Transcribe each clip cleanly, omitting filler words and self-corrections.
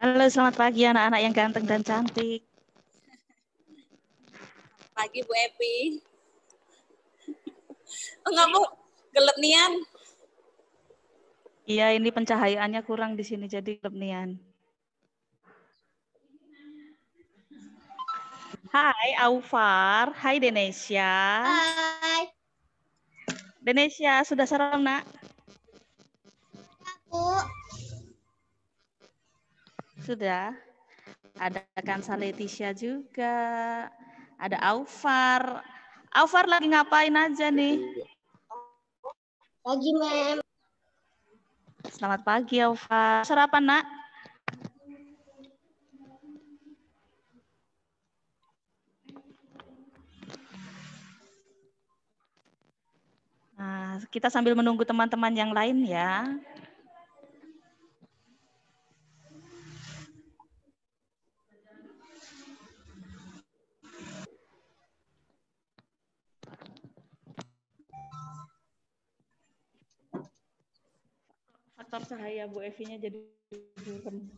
Halo, selamat pagi anak-anak yang ganteng dan cantik. Pagi Bu Epi. Enggak Bu, gelap nian. Iya, ini pencahayaannya kurang di sini jadi gelap nian. Hai Aufar, hai Denesia. Hai. Denesia, sudah sarapan nak? Bu. Sudah. Ada Kansa Leticia juga. Ada Aufar. Aufar lagi ngapain aja nih? Pagi, Mem. Selamat pagi Aufar. Sarapan nak? Nah, kita sambil menunggu teman-teman yang lain ya. Faktor cahaya Bu Evi-nya jadi buram.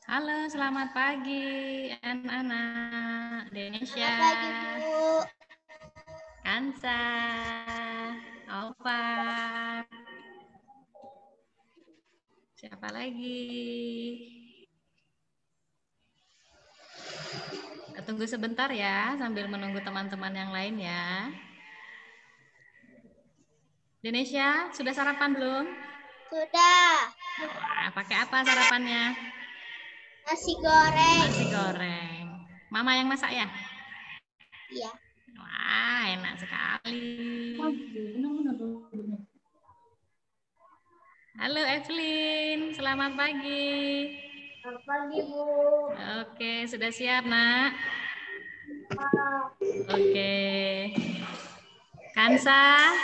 Halo, selamat pagi anak-anak Indonesia. Selamat pagi, Bu. Kansa, Alfa. Siapa lagi? Tunggu sebentar ya, sambil menunggu teman-teman yang lain ya. Indonesia, sudah sarapan belum? Sudah. Wah, pakai apa sarapannya? Nasi goreng. Nasi goreng. Mama yang masak ya? Iya. Wah, enak sekali. Halo Evelyn, selamat pagi. Selamat pagi, Bu. Oke, sudah siap nak? Oke. Kansa,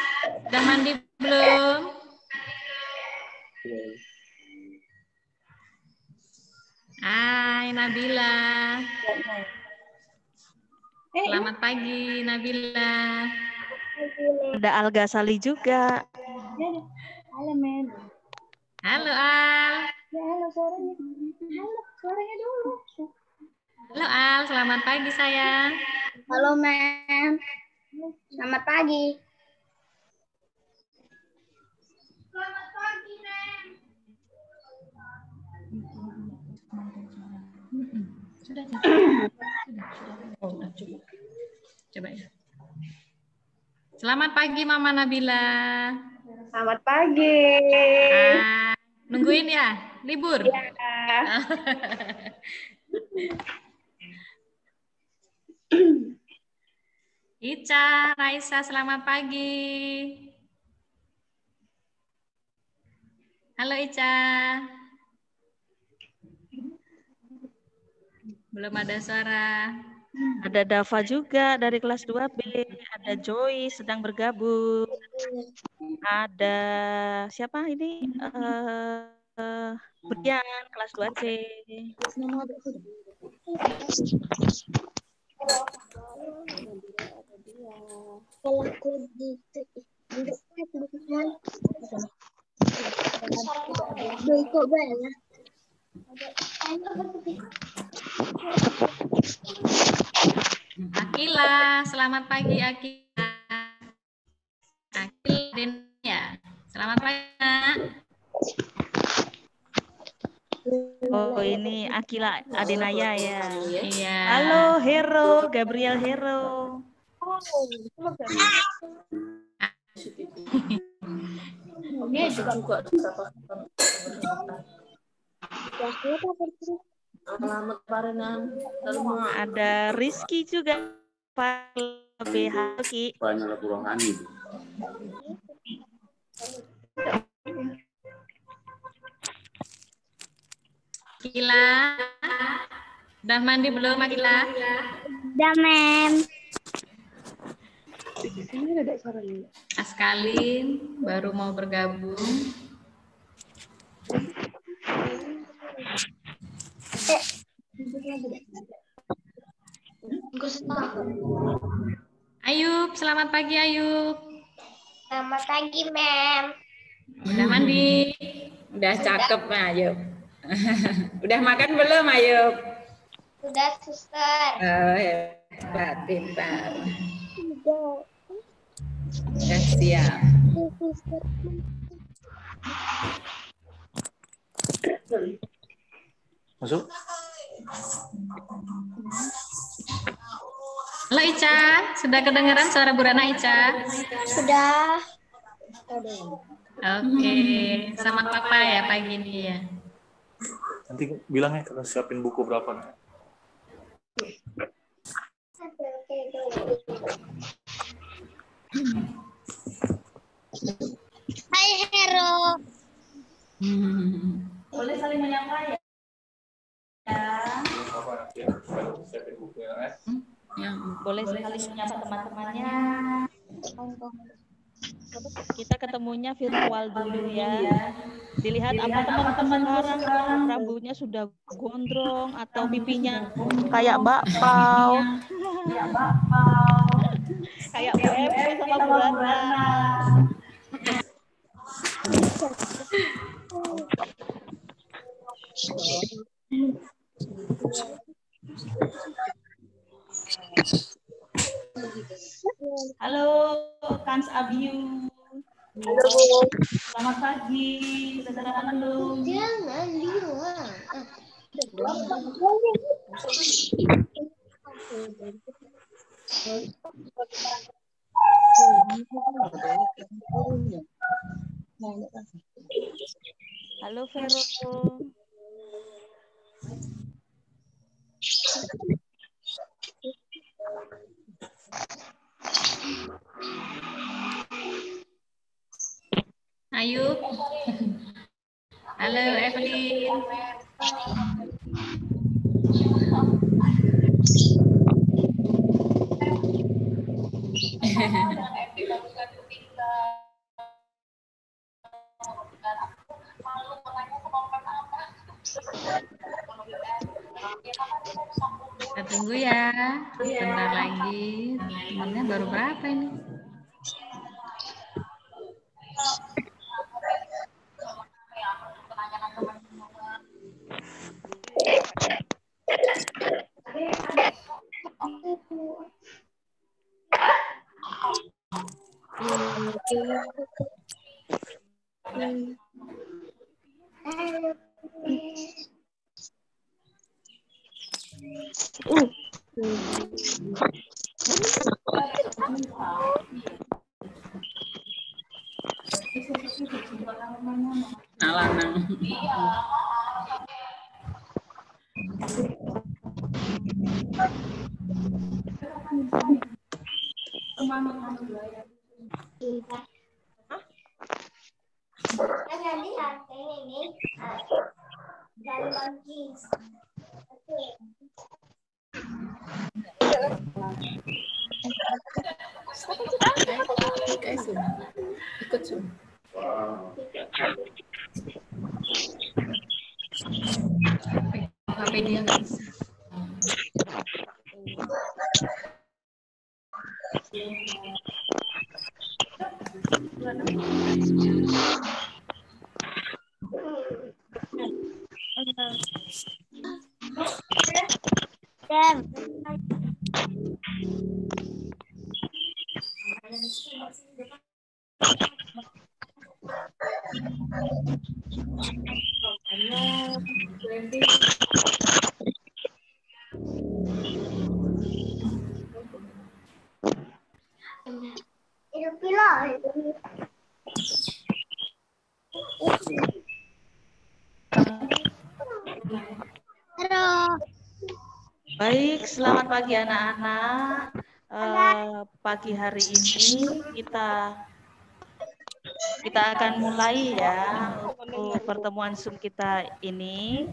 sudah mandi belum? Hai Nabila. Selamat pagi Nabila. Ada Alga Sali juga. Halo, Mem. Halo Al. Ya, halo suaranya. Halo, suaranya dulu. Halo Al, selamat pagi sayang. Halo, Mem. Selamat pagi. Selamat pagi, Mem. Sudah. Oh, udah cukup. Coba ya. Selamat pagi Mama Nabila. Selamat pagi. Nungguin ya? Libur? Ya. Ica, Raisa, selamat pagi. Halo Ica. Belum ada suara. Ada Dava juga dari kelas 2B. Ada Joy sedang bergabung. Ada siapa ini? Brian kelas 2C. Kalau aku gitu, kok banyak. Akila, selamat pagi Akila. Akila ya. Selamat pagi, Nak. Oh, ini Akila Adenaya ya. Iya. Halo Hero, Gabriel Hero. Ini juga alamat Parenan. Ada Rizky juga. Pak BH Ki. Banyak lagu rohani. Akila. Udah mandi belum Akila? Udah, Mem. Askalin baru mau bergabung. Ayub, selamat pagi Ayub. Selamat pagi, Mem. Udah mandi? Udah cakep, Ayub. Udah makan belum, Ayub? Sudah, suster. Oh, hebat, pintar. Sudah. Udah siap. Suster. Masuk? Halo Ica, sudah kedengaran suara Bu Rana Ica? Sudah. Oke, sama Papa ya pagi ini ya. Nanti bilangnya kalau siapin buku berapa nih? Hai, Hero. Boleh saling menyapa ya. Siapin buku ya, Boleh saling menyapa teman-temannya. Kita ketemunya virtual dulu ya. Dilihat apa teman-teman sekarang rambutnya sudah gondrong atau pipinya kayak bakpao. Kayak Bu Evi sama Bu Rana. Halo, Kans Abiu. Halo. Selamat pagi. Sudah sarapan belum? Jangan bilang. Halo Vero. Ayub. Halo Evelyn. Kita tunggu ya, bentar lagi. Temennya baru berapa ini? Alanang. Ikut Zoom. HP dia nggak bisa. Baik, selamat pagi anak-anak. Pagi hari ini kita akan mulai ya untuk pertemuan Zoom kita ini.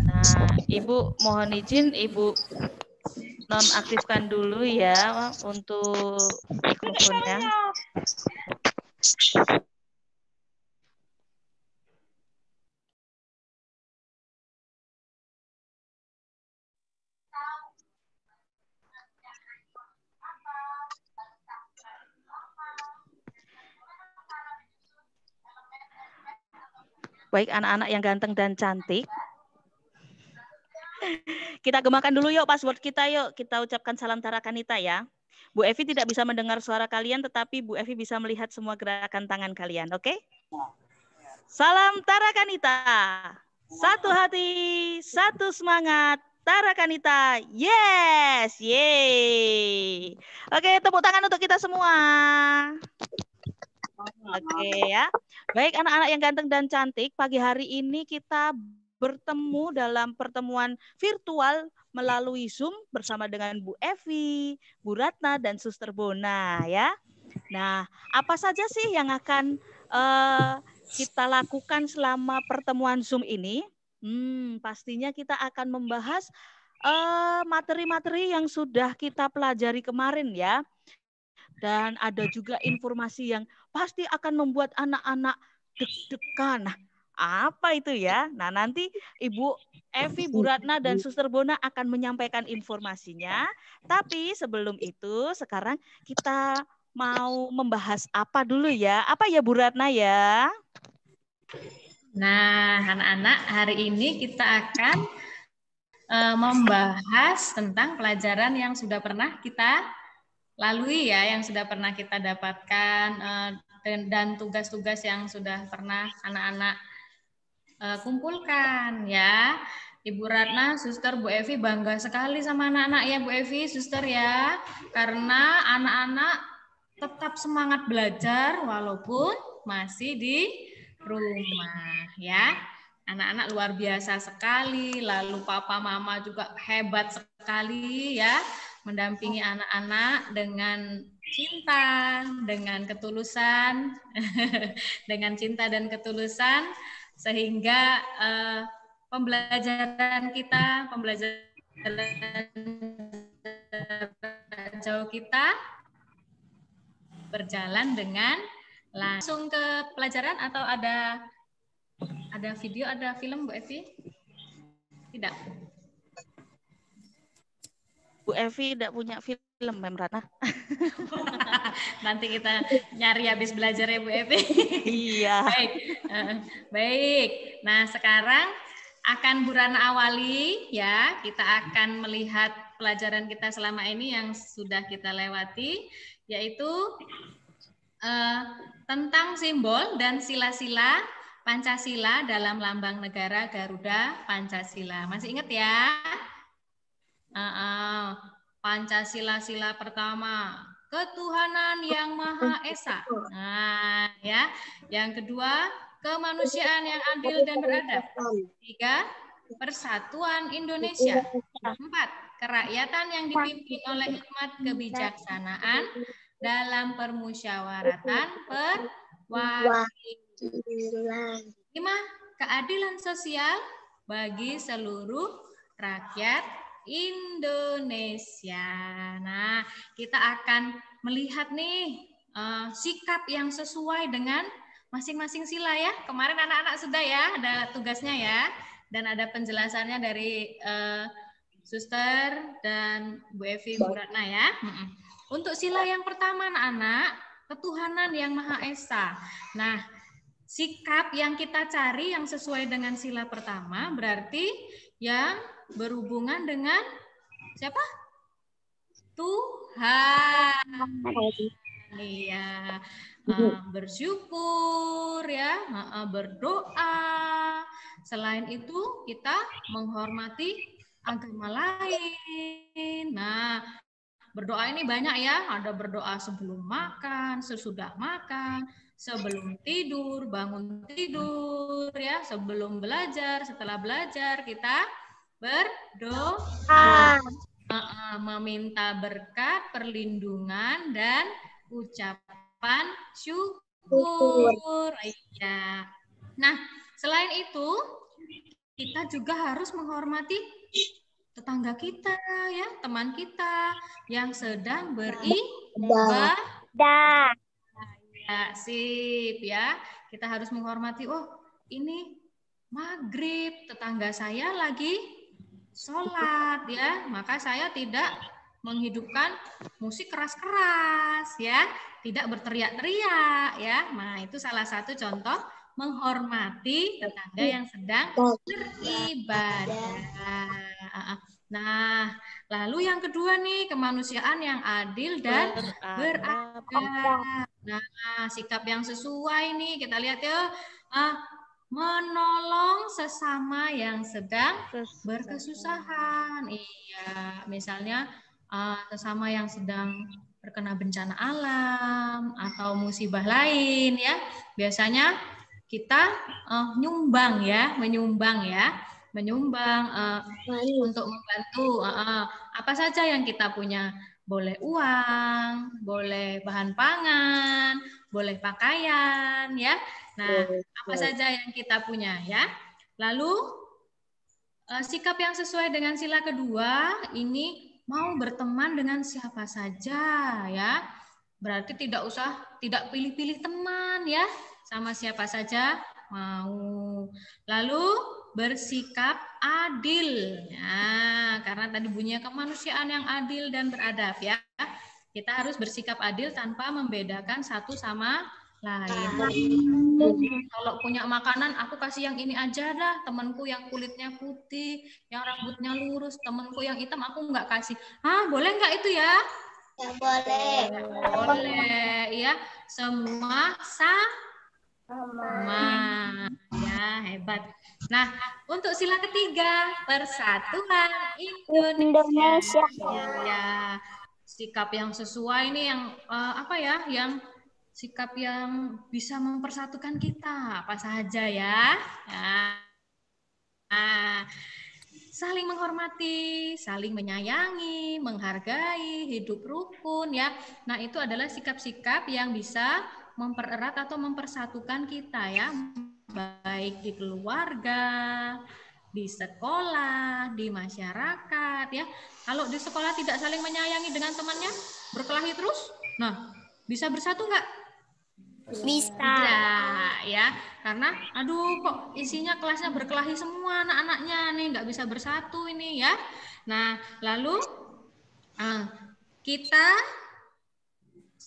Nah, Ibu mohon izin Ibu nonaktifkan dulu ya untuk mikrofonnya. Baik anak-anak yang ganteng dan cantik. Kita gemakan dulu yuk password kita yuk. Kita ucapkan salam Tarakanita ya. Bu Evi tidak bisa mendengar suara kalian, tetapi Bu Evi bisa melihat semua gerakan tangan kalian, oke? Salam Tarakanita. Satu hati, satu semangat. Tarakanita, yes, yeay. Oke, tepuk tangan untuk kita semua. Oke ya. Baik anak-anak yang ganteng dan cantik, pagi hari ini kita bertemu dalam pertemuan virtual melalui Zoom bersama dengan Bu Evi, Bu Ratna, dan Suster Bona ya. Nah, apa saja sih yang akan kita lakukan selama pertemuan Zoom ini? Pastinya kita akan membahas materi-materi yang sudah kita pelajari kemarin ya. Dan ada juga informasi yang pasti akan membuat anak-anak deg-degan. Nah, apa itu ya? Nah, nanti Ibu Evi, Bu Ratna, dan Suster Bona akan menyampaikan informasinya. Tapi sebelum itu, sekarang kita mau membahas apa dulu ya? Apa ya Bu Ratna ya? Nah, anak-anak, hari ini kita akan membahas tentang pelajaran yang sudah pernah kita lalui ya, yang sudah pernah kita dapatkan dan tugas-tugas yang sudah pernah anak-anak kumpulkan ya. Ibu Ratna, Suster, Bu Evi bangga sekali sama anak-anak ya Bu Evi, Suster ya. Karena anak-anak tetap semangat belajar walaupun masih di rumah ya. Anak-anak luar biasa sekali, lalu papa mama juga hebat sekali ya, mendampingi anak-anak dengan cinta, dengan ketulusan, dengan cinta dan ketulusan, sehingga pembelajaran jauh kita berjalan dengan langsung ke pelajaran atau ada video, ada film Bu Evi? Tidak. Bu Evi tidak punya film, Mem Ratna. Nanti kita nyari habis belajar ya Bu Evi. Iya. Baik. Nah, sekarang akan Bu Rana awali ya. Kita akan melihat pelajaran kita selama ini yang sudah kita lewati, yaitu tentang simbol dan sila-sila Pancasila dalam lambang negara Garuda Pancasila. Masih ingat ya? Pancasila pertama, ketuhanan yang Maha Esa. Nah, ya. Yang kedua, kemanusiaan yang adil dan beradab. 3, persatuan Indonesia. 4, kerakyatan yang dipimpin oleh hikmat kebijaksanaan dalam permusyawaratan perwakilan. 5. Keadilan sosial bagi seluruh rakyat Indonesia. Nah, kita akan melihat nih sikap yang sesuai dengan masing-masing sila ya. Kemarin anak-anak sudah ya, ada tugasnya ya. Dan ada penjelasannya dari Suster dan Bu Evi, Bu Ratna ya. Untuk sila yang pertama anak-anak, ketuhanan yang Maha Esa. Nah, sikap yang kita cari yang sesuai dengan sila pertama berarti yang berhubungan dengan siapa? Tuhan. Iya. Bersyukur ya, berdoa. Selain itu kita menghormati agama lain. Nah, berdoa ini banyak ya, ada berdoa sebelum makan, sesudah makan, sebelum tidur, bangun tidur ya, sebelum belajar, setelah belajar kita berdoa, meminta berkat, perlindungan dan ucapan syukur. Ya. Nah, selain itu kita juga harus menghormati tetangga kita ya, teman kita yang sedang beribadah. Ya, sip ya. Kita harus menghormati, oh ini maghrib, tetangga saya lagi sholat ya, maka saya tidak menghidupkan musik keras-keras ya, tidak berteriak-teriak ya. Nah, itu salah satu contoh menghormati tetangga yang sedang beribadah. Nah, lalu yang kedua nih, kemanusiaan yang adil dan beradab. Nah, sikap yang sesuai nih, kita lihat ya, menolong sesama yang sedang berkesusahan. Iya, misalnya sesama yang sedang terkena bencana alam atau musibah lain ya. Biasanya kita menyumbang untuk membantu apa saja yang kita punya. Boleh uang, boleh bahan pangan, boleh pakaian ya. Nah, apa saja yang kita punya ya. Lalu sikap yang sesuai dengan sila kedua ini mau berteman dengan siapa saja ya. Berarti tidak pilih-pilih teman ya, sama siapa saja mau. Lalu bersikap adil. Nah, karena tadi bunyinya kemanusiaan yang adil dan beradab ya. Kita harus bersikap adil tanpa membedakan satu sama lain. Kalau punya makanan, aku kasih yang ini aja dah. Temanku yang kulitnya putih, yang rambutnya lurus, temanku yang hitam aku nggak kasih. Boleh nggak itu ya? Ya, boleh. Boleh ya. Semua sama. Ya, hebat. Nah, untuk sila ketiga, persatuan Indonesia. Ya, sikap yang sesuai ini yang yang sikap yang bisa mempersatukan kita apa saja ya. Nah, saling menghormati, saling menyayangi, menghargai, hidup rukun ya. Nah, itu adalah sikap-sikap yang bisa mempererat atau mempersatukan kita ya, baik di keluarga, di sekolah, di masyarakat ya. Kalau di sekolah tidak saling menyayangi dengan temannya, berkelahi terus, nah bisa bersatu nggak? Bisa ya, karena kok isinya kelasnya berkelahi semua anak-anaknya nih, nggak bisa bersatu ini ya. Nah, lalu kita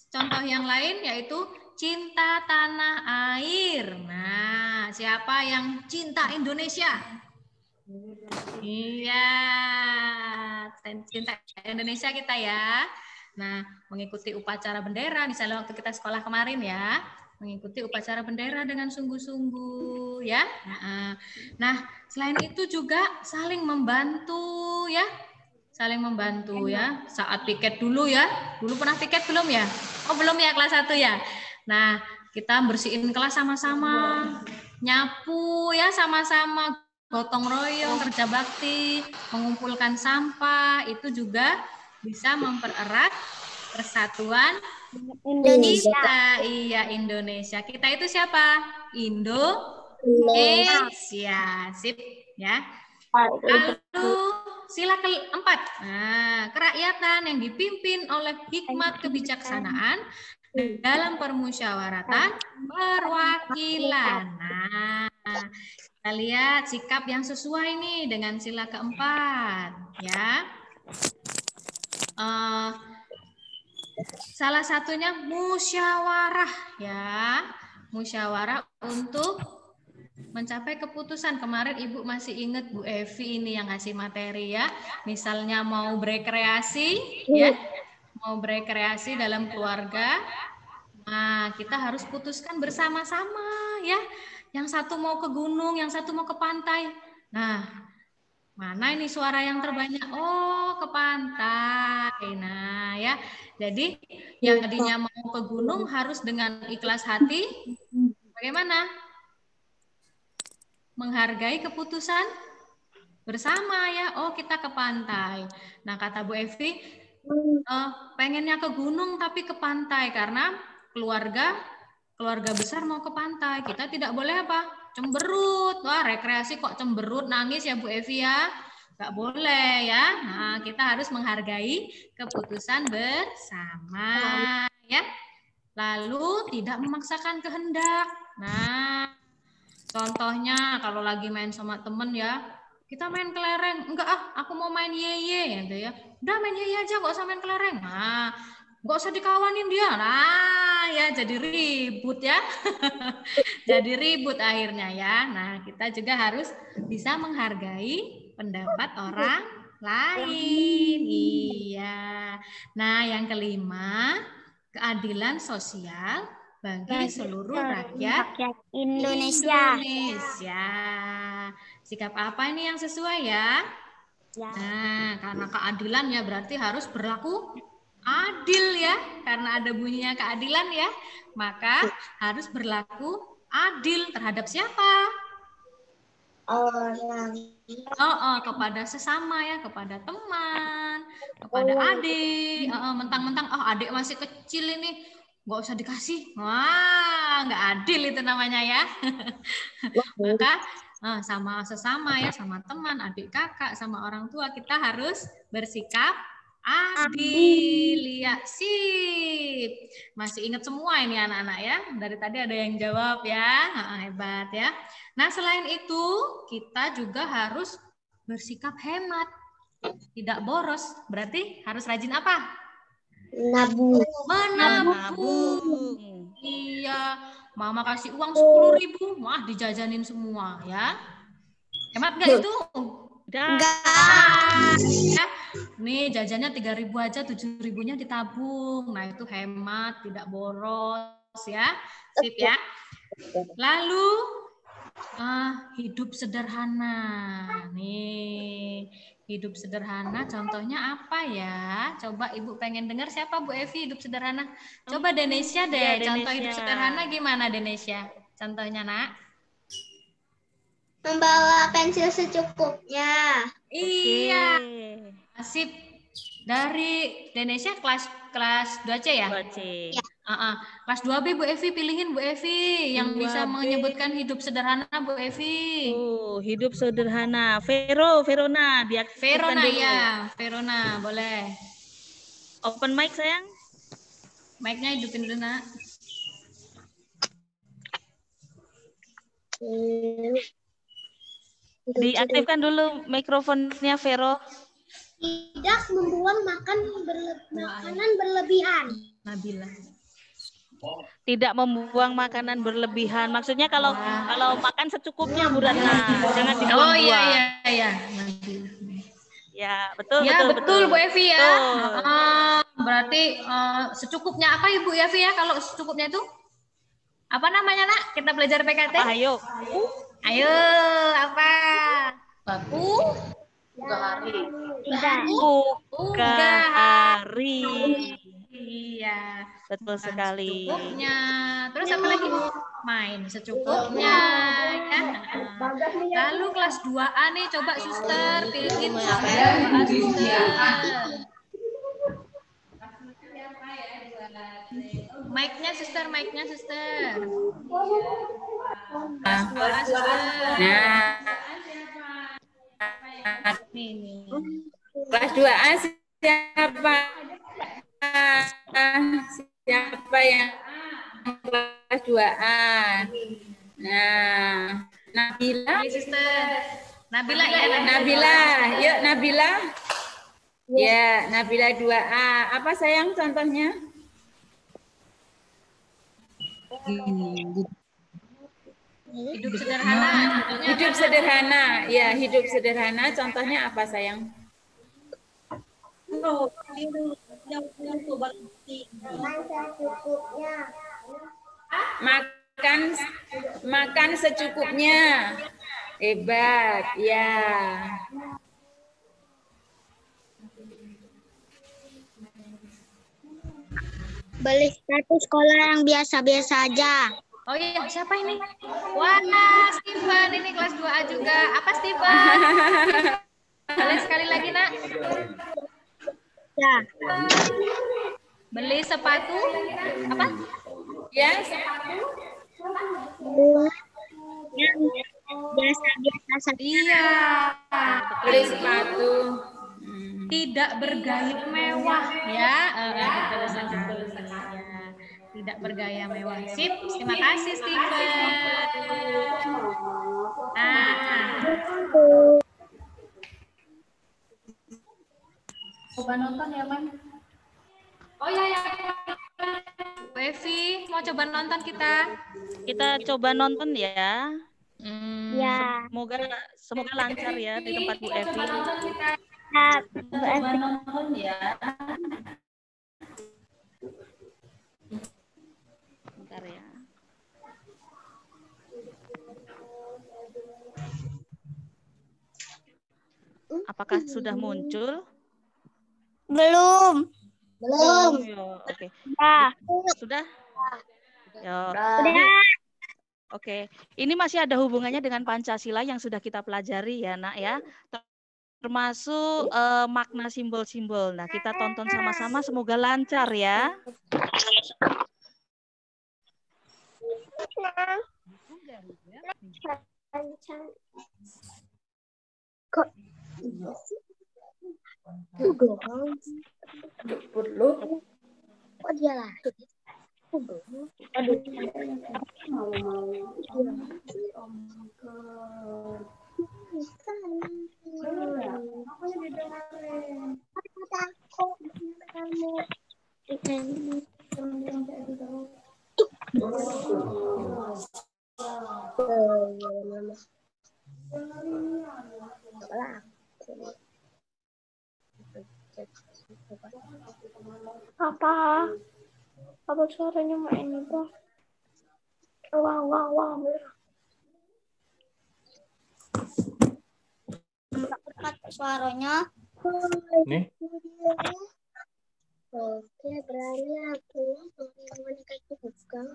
contoh yang lain yaitu cinta tanah air. Nah, siapa yang cinta Indonesia? Iya, cinta Indonesia kita ya. Nah, mengikuti upacara bendera, misalnya waktu kita sekolah kemarin ya, mengikuti upacara bendera dengan sungguh-sungguh ya. Nah, selain itu juga saling membantu ya. Saling membantu ya. Saat piket dulu ya. Dulu pernah piket belum ya? Oh, belum ya, kelas 1 ya. Nah, kita bersihin kelas sama-sama, nyapu ya sama-sama, gotong royong, kerja bakti, mengumpulkan sampah, itu juga bisa mempererat persatuan kita. Iya, Indonesia. Kita itu siapa? Indonesia. Sip ya. Lalu sila keempat. Nah, kerakyatan yang dipimpin oleh hikmat kebijaksanaan dalam permusyawaratan perwakilan. Nah, kita lihat sikap yang sesuai nih dengan sila keempat, ya. Salah satunya musyawarah, ya. Musyawarah untuk mencapai keputusan. Kemarin Ibu masih ingat Bu Evi ini yang ngasih materi ya. Misalnya mau berekreasi, ya. Mau berekreasi dalam keluarga. Nah, kita harus putuskan bersama-sama ya. Yang satu mau ke gunung, yang satu mau ke pantai. Nah, mana ini suara yang terbanyak? Oh, ke pantai. Nah, ya. Jadi yang tadinya mau ke gunung harus dengan ikhlas hati. Bagaimana? Menghargai keputusan bersama ya. Oh, kita ke pantai. Nah, kata Bu Evi, pengennya ke gunung tapi ke pantai karena keluarga besar mau ke pantai. Kita tidak boleh apa? Cemberut. Wah, rekreasi kok cemberut, nangis ya Bu Evi ya. Nggak boleh ya. Nah, kita harus menghargai keputusan bersama ya. Lalu tidak memaksakan kehendak. Nah, contohnya kalau lagi main sama temen ya, kita main kelereng. Enggak aku mau main yeye gitu ya. Udah main yeye aja, nggak usah main kelereng. Nah, nggak usah dikawanin dia. Nah, ya jadi ribut ya. Jadi ribut akhirnya ya. Nah, kita juga harus bisa menghargai pendapat orang lain. Iya. Nah, yang kelima, keadilan sosial bagi seluruh rakyat Indonesia. Sikap apa ini yang sesuai ya? Nah, karena keadilan ya berarti harus berlaku adil ya. Karena ada bunyinya keadilan ya, maka harus berlaku adil terhadap siapa? Orang. Kepada sesama ya, kepada teman, kepada adik. Mentang-mentang adik masih kecil ini nggak usah dikasih. Wah, nggak adil itu namanya ya. Maka sama sesama ya, sama teman, adik kakak, sama orang tua kita harus bersikap adil. Ya, sip. Masih ingat semua ini anak-anak ya. Dari tadi ada yang jawab ya. Hebat ya. Nah, selain itu kita juga harus bersikap hemat. Tidak boros. Berarti harus rajin apa? Menabung. Iya. Mama kasih uang 10.000. Wah, dijajanin semua ya. Hemat nggak itu? Enggak. Ya. Nih jajannya 3.000 aja, 7.000-nya ditabung. Nah, itu hemat, tidak boros ya. Sip ya. Lalu hidup sederhana. Nih, hidup sederhana contohnya apa ya? Coba Ibu pengen dengar siapa Bu Evi hidup sederhana? Coba Denesia deh, ya, contoh hidup sederhana gimana Denesia? Contohnya, Nak? Membawa pensil secukupnya. Iya. Sip. Dari Denesia kelas 2C ya? 2C. Ya. Kelas 2B Bu Evi, pilihin Bu Evi yang 2B. bisa menyebutkan hidup sederhana Bu Evi. Hidup sederhana. Verona, Verona dulu. Ya, Verona boleh. Open mic sayang. Mic-nya hidupin dulu Nak. Diaktifkan dulu mikrofonnya Vero. Tidak membuang makanan berlebihan. Nabila. Tidak membuang makanan berlebihan. Maksudnya kalau makan secukupnya Bu Ratna, jangan dibuang-buang. Oh iya. Nabila. Ya, betul. Bu Evi ya. Berarti secukupnya apa Ibu Evi ya? Kalau secukupnya itu apa namanya Nak? Kita belajar PKT. Ayo, apa? Baku. Buka hari. Iya. Betul sekali. Secukupnya. Terus apa lagi? main secukupnya ya. Lalu kelas 2A nih, coba suster pilih suster 2A suster. Mic-nya suster, mic-nya suster. Kelas 2A suster. Nah, Nih. kelas 2A siapa? Siapa yang kelas 2A? Nah, Nabila. Ini suster. Nabila ya. Nabila, yuk Nabila. Ya, Nabila 2A. Apa sayang contohnya? Hidup sederhana. Hidup sederhana. Ya, hidup sederhana. Contohnya apa sayang? Makan secukupnya. Hebat, ya. Beli sepatu sekolah yang biasa-biasa aja. Oh iya, siapa ini? Wah, Steven, ini kelas 2A juga. Apa Steven? Boleh sekali lagi, Nak? Ya. Beli sepatu apa? Ya, sepatu. Yang biasa-biasa saja. Iya. Beli sepatu. Tidak bergaya mewah ya. Betul sekali. Ya. Tidak bergaya mewah. Sip, terima kasih Steven. Coba nonton ya, Man. Oh ya. Bu Evi, mau coba nonton kita? Kita coba nonton ya. Ya. Semoga lancar ya di tempat Bu Evi. Coba nonton ya. Bentar ya. Apakah sudah muncul? Belum. Ya, oke. Ya. Sudah? Ya. Udah. Oke. Ini masih ada hubungannya dengan Pancasila yang sudah kita pelajari ya, Nak ya. Termasuk makna simbol-simbol. Nah, kita tonton sama-sama, semoga lancar ya. Kok kok dia lah? Apa suaranya main itu? Wah. Suaranya. Nih. Oke, berani aku menikah juga.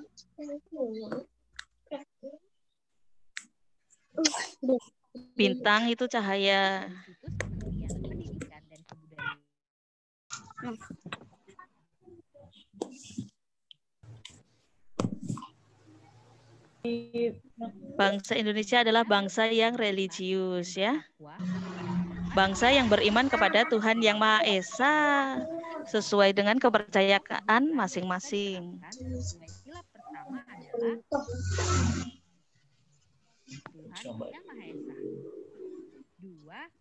Bintang itu cahaya. Bangsa Indonesia adalah bangsa yang religius ya. Bangsa yang beriman kepada Tuhan Yang Maha Esa sesuai dengan kepercayaan masing-masing. Sila pertama adalah Tuhan Yang Maha Esa. 2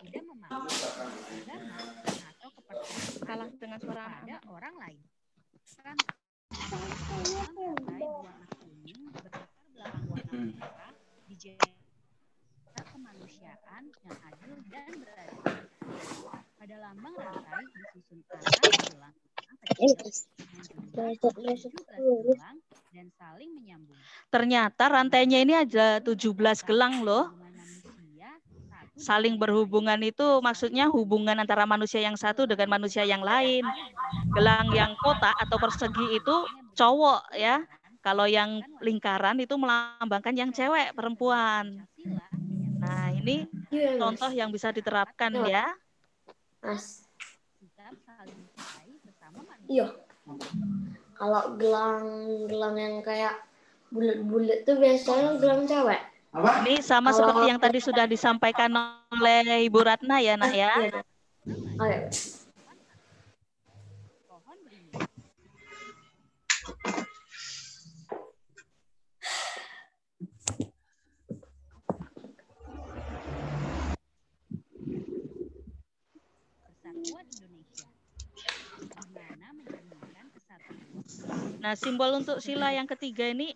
tidak memaksa agama atau kepercayaan Kalah dengan suara pada orang lain. Rantai berwarna kuning berlatar belakang warna merah dijaga kemanusiaan yang adil dan beradab. Pada lambang rantai disusun arah gelang kecil, tujuh gelang dan saling menyambung. Ternyata rantainya ini ada 17 gelang loh. Saling berhubungan itu maksudnya hubungan antara manusia yang satu dengan manusia yang lain. Gelang yang kotak atau persegi itu cowok ya. Kalau yang lingkaran itu melambangkan yang cewek, perempuan. Nah, ini contoh yang bisa diterapkan ya. Mas. Iya. Kalau gelang yang kayak bulat-bulat tuh biasanya gelang cewek. Ini sama seperti yang tadi sudah disampaikan oleh Ibu Ratna ya, Nak ya. Oh, ya. Nah, simbol untuk sila yang ketiga ini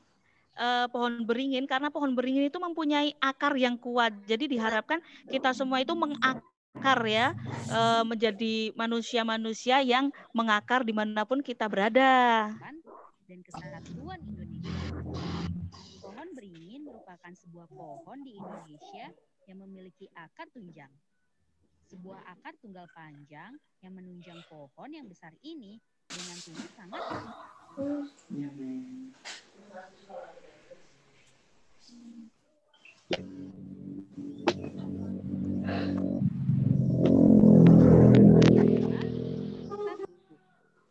pohon beringin, karena pohon beringin itu mempunyai akar yang kuat. Jadi diharapkan kita semua itu mengakar ya, menjadi manusia-manusia yang mengakar dimanapun kita berada. Dan Kesatuan Indonesia. Pohon beringin merupakan sebuah pohon di Indonesia yang memiliki akar tunjang. Sebuah akar tunggal panjang yang menunjang pohon yang besar ini dengan tumbuh sangat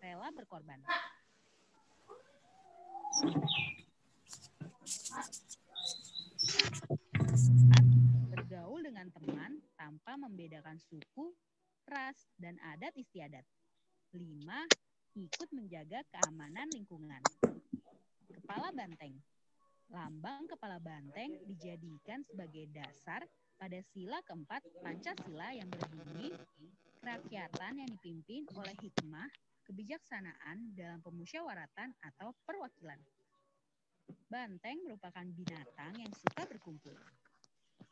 rela berkorban. Bergaul dengan teman tanpa membedakan suku, ras, dan adat istiadat. 5. Ikut menjaga keamanan lingkungan. Kepala banteng. Lambang kepala banteng dijadikan sebagai dasar pada sila keempat Pancasila yang berbunyi kerakyatan yang dipimpin oleh hikmah, kebijaksanaan dalam pemusyawaratan atau perwakilan. Banteng merupakan binatang yang suka berkumpul.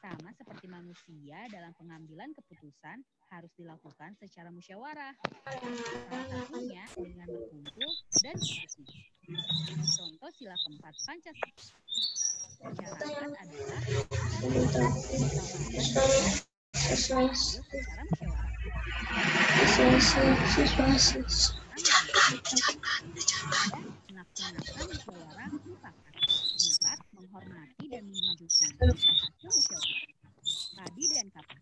Sama seperti manusia dalam pengambilan keputusan harus dilakukan secara musyawarah. Salah satunya dengan berkumpul dan diskusi. Contoh sila keempat Pancasila. Syaratkan adalah secara musyawarah. Melaksanakan musyawarah mufakat. 4. Menghormati dan menjunjung tinggi hasil musyawarah. Padi dan kapas.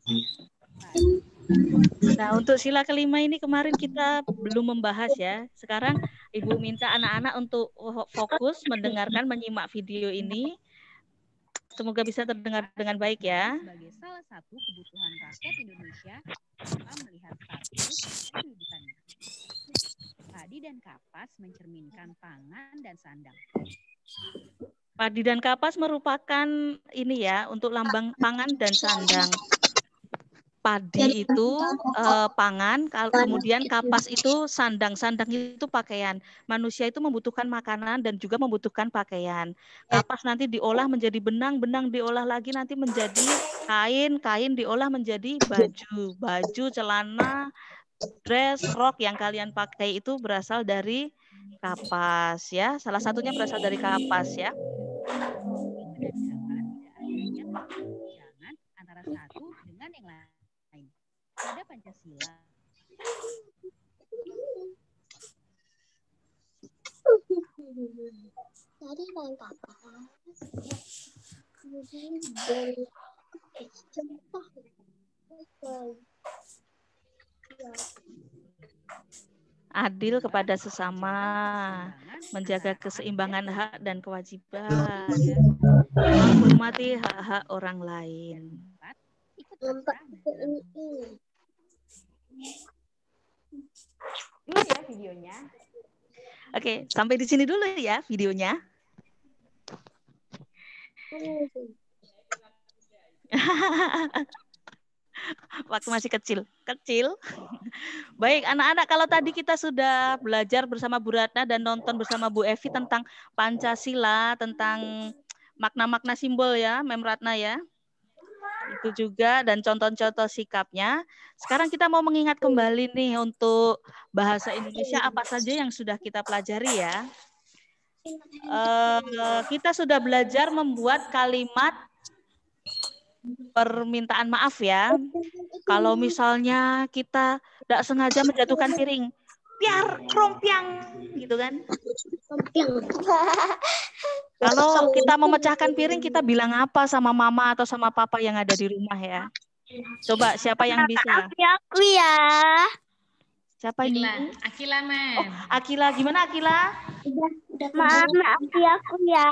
Nah, untuk sila kelima ini kemarin kita belum membahas ya. Sekarang Ibu minta anak-anak untuk fokus mendengarkan, menyimak video ini. Semoga bisa terdengar dengan baik ya. Sebagai salah satu kebutuhan rakyat Indonesia tanpa melihat status dan kedudukannya. Padi dan kapas mencerminkan pangan dan sandang. Padi dan kapas merupakan ini ya untuk lambang pangan dan sandang. Padi itu pangan, kemudian kapas itu sandang. Sandang itu pakaian. Manusia itu membutuhkan makanan dan juga membutuhkan pakaian. Kapas nanti diolah menjadi benang, benang diolah lagi nanti menjadi kain, kain diolah menjadi baju, baju, celana, dress, rok yang kalian pakai itu berasal dari kapas ya. Salah satunya berasal dari kapas ya. Jangan antara satu dengan yang lain. Pada Pancasila. Tadi main kapas. Adil kepada sesama, menjaga keseimbangan hak dan kewajiban, ya. Menghormati hak-hak orang lain. Ini ya videonya. Oke, sampai di sini dulu ya videonya. Waktu masih kecil. Baik, anak-anak, kalau tadi kita sudah belajar bersama Bu Ratna dan nonton bersama Bu Evi tentang Pancasila, tentang makna-makna simbol ya, Mem Ratna ya. Itu juga dan contoh-contoh sikapnya. Sekarang kita mau mengingat kembali nih untuk bahasa Indonesia apa saja yang sudah kita pelajari ya. kita sudah belajar membuat kalimat permintaan maaf ya. Kalau misalnya kita tidak sengaja menjatuhkan piring, biar krompiang gitu kan. Kalau kita memecahkan piring, kita bilang apa sama mama atau sama papa yang ada di rumah ya? Coba siapa yang bisa? Aku ya. Siapa ini? Akila, men. Oh, Akila. Gimana Akila? Maaf aku ya.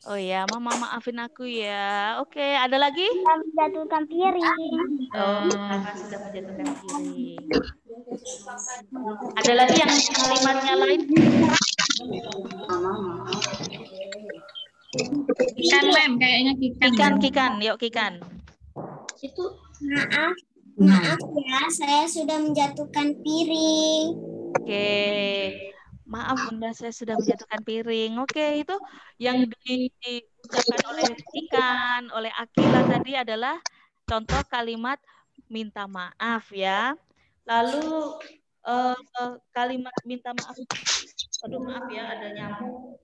Oh ya, mama maafin aku ya. Oke, ada lagi? Menjatuhkan piring. Oh, kakak sudah menjatuhkan piring. Ada lagi yang kalimatnya lain? Kikan, mem. Kayaknya kikan. Kikan. Yuk, Kikan. Itu maaf ya, saya sudah menjatuhkan piring. Oke. Maaf Bunda, saya sudah menjatuhkan piring. Oke, itu yang diucapkan oleh Kikan, oleh Akila tadi adalah contoh kalimat minta maaf ya. Lalu kalimat minta maaf. Aduh, maaf ya, ada nyamuk.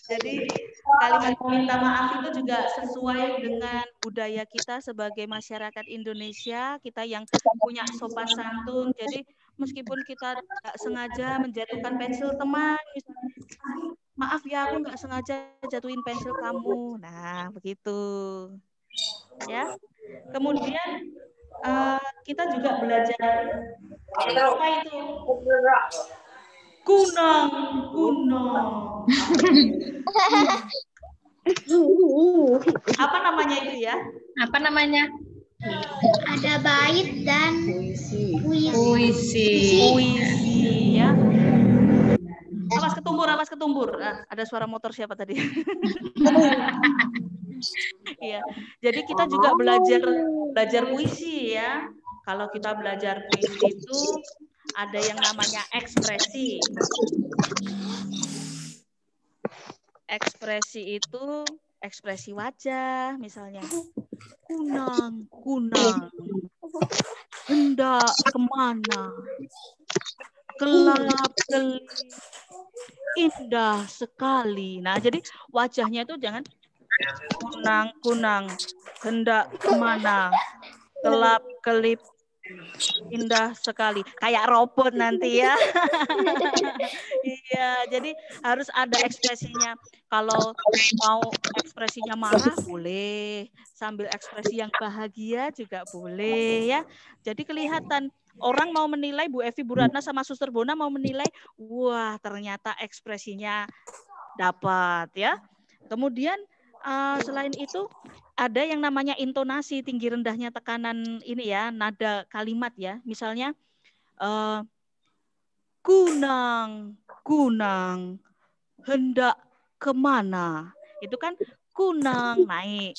Jadi kalimat minta maaf itu juga sesuai dengan budaya kita sebagai masyarakat Indonesia, kita yang punya sopan santun. Jadi meskipun kita tidak sengaja menjatuhkan pensil teman, maaf ya aku nggak sengaja jatuhin pensil kamu. Nah begitu, ya. Kemudian kita juga belajar apa itu? Kunang. Apa namanya itu ya? Apa namanya? Ada bait dan Puisi. Ya. Awas ketumbur. Ada suara motor siapa tadi? Iya. Jadi kita juga belajar puisi ya. Kalau kita belajar puisi itu ada yang namanya ekspresi. Ekspresi itu ekspresi wajah, misalnya kunang, hendak kemana, kelap-kelip, indah sekali. Nah, jadi wajahnya itu jangan kunang, hendak kemana, kelap-kelip, indah sekali, kayak robot nanti ya. Iya, jadi harus ada ekspresinya. Kalau mau ekspresinya marah boleh, sambil ekspresi yang bahagia juga boleh ya. Jadi kelihatan orang mau menilai, Bu Evi, Bu Ratna sama Suster Bona mau menilai, wah ternyata ekspresinya dapat ya. Kemudian selain itu ada yang namanya intonasi, tinggi rendahnya tekanan ini ya, nada kalimat ya. Misalnya kunang, hendak kemana? Itu kan kunang naik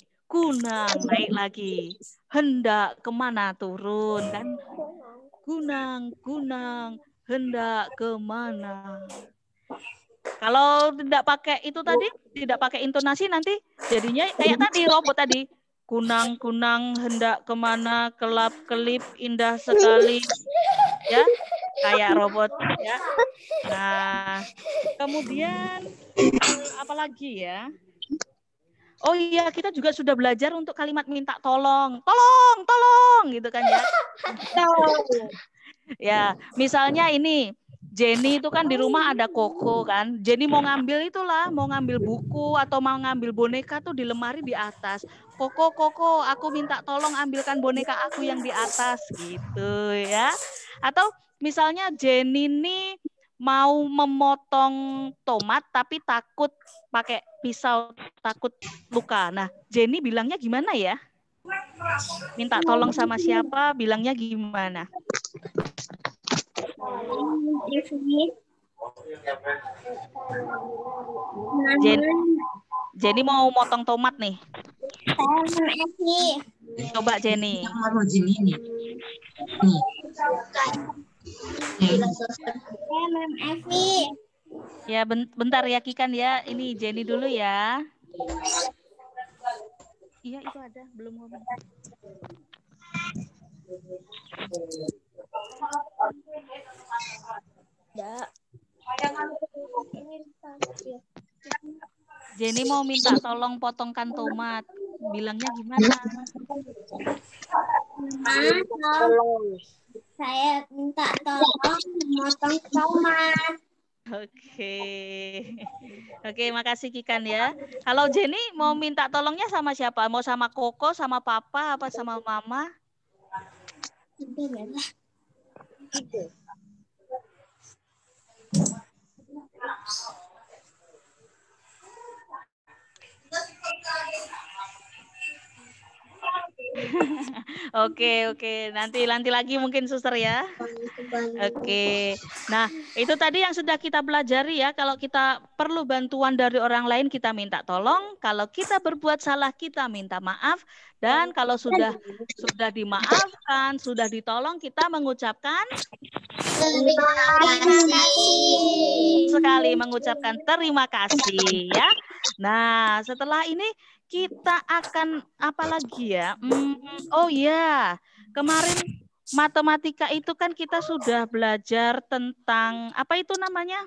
lagi. Hendak kemana? Turun kan? Kunang, hendak kemana? Kalau tidak pakai itu tadi, tidak pakai intonasi nanti jadinya kayak tadi robot tadi. Kunang, hendak kemana, kelap-kelip, indah sekali. Ya, kayak robot ya. Nah, kemudian apalagi ya? Oh iya, kita juga sudah belajar untuk kalimat minta tolong gitu kan ya. Ya, misalnya ini Jenny itu kan di rumah ada Koko kan. Jenny mau ngambil buku atau mau ngambil boneka tuh di lemari di atas. Koko, aku minta tolong ambilkan boneka aku yang di atas gitu ya. Atau misalnya Jenny ini mau memotong tomat tapi takut pakai pisau, takut luka. Nah, Jenny bilangnya gimana ya? Minta tolong sama siapa? Bilangnya gimana? Jenny mau motong tomat nih. Coba Jenny. Ya bentar ya Kikan ya. Ini Jenny dulu ya. Iya itu ada belum ngomong. Jenny mau minta tolong potongkan tomat. Bilangnya gimana? Saya minta tolong memotong tomat. Oke, makasih Kikan ya. Kalau Jenny mau minta tolongnya sama siapa? Mau sama Koko, sama Papa, apa sama Mama? Oke. Nanti lagi mungkin suster ya. Oke. Nah, itu tadi yang sudah kita pelajari ya. Kalau kita perlu bantuan dari orang lain, kita minta tolong. Kalau kita berbuat salah, kita minta maaf. Dan kalau sudah dimaafkan, sudah ditolong, kita mengucapkan mengucapkan terima kasih ya. Nah, setelah ini kita akan apa lagi ya? Oh ya, kemarin matematika itu kan kita sudah belajar tentang apa itu namanya?